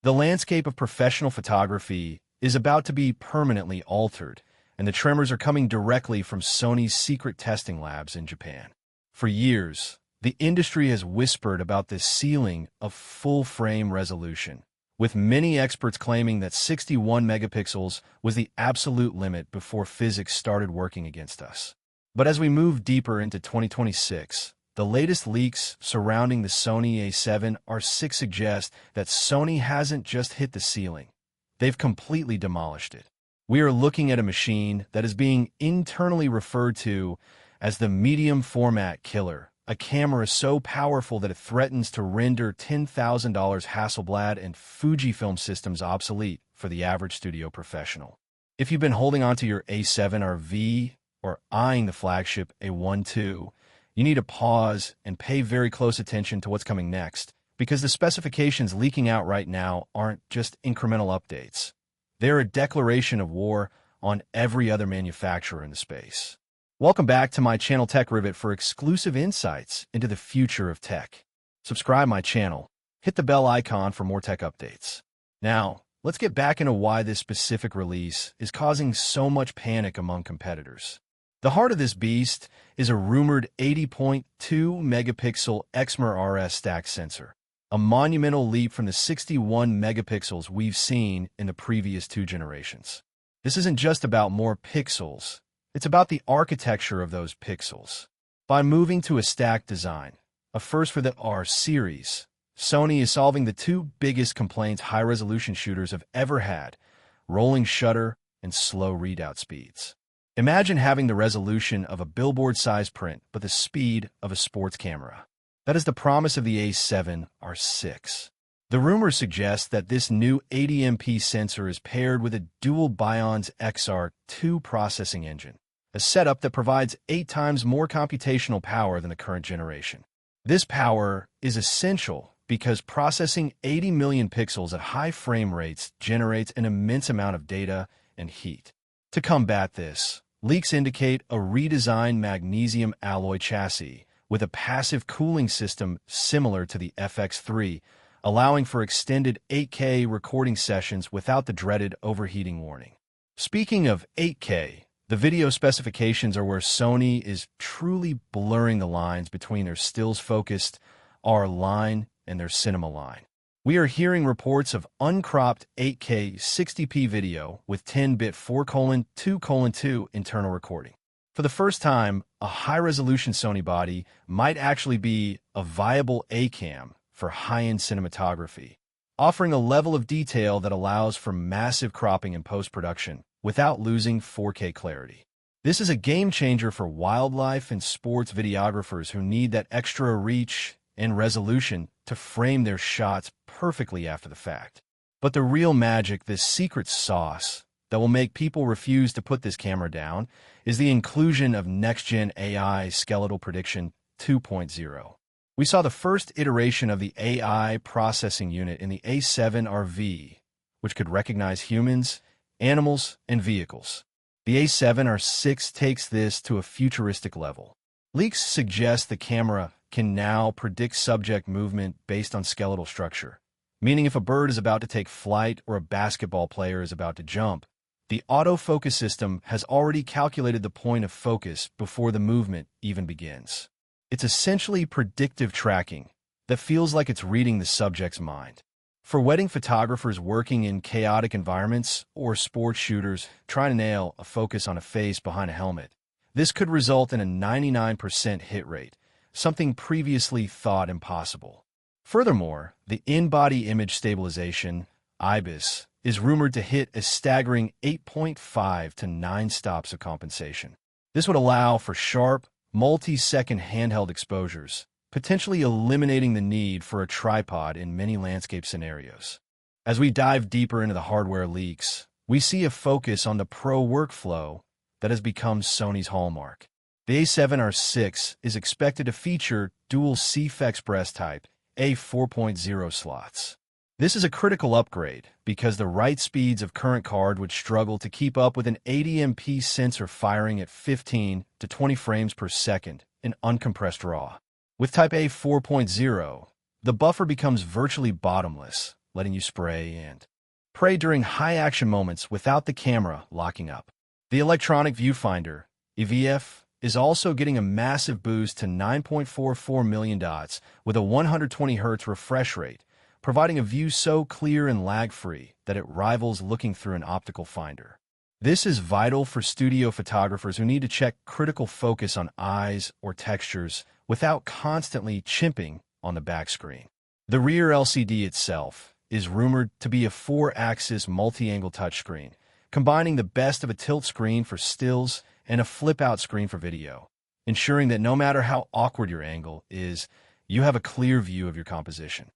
The landscape of professional photography is about to be permanently altered, and the tremors are coming directly from Sony's secret testing labs in Japan. For years, the industry has whispered about this ceiling of full-frame resolution, with many experts claiming that 61 megapixels was the absolute limit before physics started working against us. But as we move deeper into 2026, the latest leaks surrounding the Sony A7R VI suggest that Sony hasn't just hit the ceiling. They've completely demolished it. We are looking at a machine that is being internally referred to as the medium format killer, a camera so powerful that it threatens to render $10,000 Hasselblad and Fujifilm systems obsolete for the average studio professional. If you've been holding onto your A7R VI or eyeing the flagship A1 II, you need to pause and pay very close attention to what's coming next, because the specifications leaking out right now aren't just incremental updates. They're a declaration of war on every other manufacturer in the space. Welcome back to my channel Tech Rivet for exclusive insights into the future of tech. Subscribe my channel, hit the bell icon for more tech updates. Now, let's get back into why this specific release is causing so much panic among competitors. The heart of this beast is a rumored 80.2 megapixel Exmor RS stacked sensor, a monumental leap from the 61 megapixels we've seen in the previous two generations. This isn't just about more pixels, it's about the architecture of those pixels. By moving to a stacked design, a first for the R series, Sony is solving the two biggest complaints high-resolution shooters have ever had: rolling shutter and slow readout speeds. Imagine having the resolution of a billboard-sized print, but the speed of a sports camera. That is the promise of the A7R VI. The rumors suggest that this new 80MP sensor is paired with a dual Bionz XR2 processing engine, a setup that provides 8 times more computational power than the current generation. This power is essential because processing 80 million pixels at high frame rates generates an immense amount of data and heat. To combat this, leaks indicate a redesigned magnesium alloy chassis with a passive cooling system similar to the FX3, allowing for extended 8K recording sessions without the dreaded overheating warning. Speaking of 8K, the video specifications are where Sony is truly blurring the lines between their stills-focused R line and their cinema line. We are hearing reports of uncropped 8K 60p video with 10-bit 4:2:2 internal recording. For the first time, a high-resolution Sony body might actually be a viable A-cam for high-end cinematography, offering a level of detail that allows for massive cropping in post-production without losing 4K clarity. This is a game-changer for wildlife and sports videographers who need that extra reach and resolution to frame their shots perfectly after the fact. But the real magic, this secret sauce that will make people refuse to put this camera down, is the inclusion of next-gen AI Skeletal Prediction 2.0. We saw the first iteration of the AI processing unit in the A7R VI, which could recognize humans, animals, and vehicles. The A7R VI takes this to a futuristic level. Leaks suggest the camera can now predict subject movement based on skeletal structure, meaning if a bird is about to take flight or a basketball player is about to jump, the autofocus system has already calculated the point of focus before the movement even begins. It's essentially predictive tracking that feels like it's reading the subject's mind. For wedding photographers working in chaotic environments or sports shooters trying to nail a focus on a face behind a helmet, this could result in a 99% hit rate, something previously thought impossible. Furthermore, the in-body image stabilization, IBIS, is rumored to hit a staggering 8.5 to 9 stops of compensation. This would allow for sharp, multi-second handheld exposures, potentially eliminating the need for a tripod in many landscape scenarios. As we dive deeper into the hardware leaks, we see a focus on the pro workflow that has become Sony's hallmark. The A7R VI is expected to feature dual CFX breast type A4.0 slots. This is a critical upgrade because the write speeds of current card would struggle to keep up with an 80MP sensor firing at 15 to 20 frames per second in uncompressed RAW. With Type A 4.0, the buffer becomes virtually bottomless, letting you spray and pray during high-action moments without the camera locking up. The electronic viewfinder, EVF, is also getting a massive boost to 9.44 million dots with a 120 Hz refresh rate, providing a view so clear and lag-free that it rivals looking through an optical finder. This is vital for studio photographers who need to check critical focus on eyes or textures without constantly chimping on the back screen. The rear LCD itself is rumored to be a 4-axis multi-angle touchscreen, combining the best of a tilt screen for stills and a flip-out screen for video, ensuring that no matter how awkward your angle is, you have a clear view of your composition.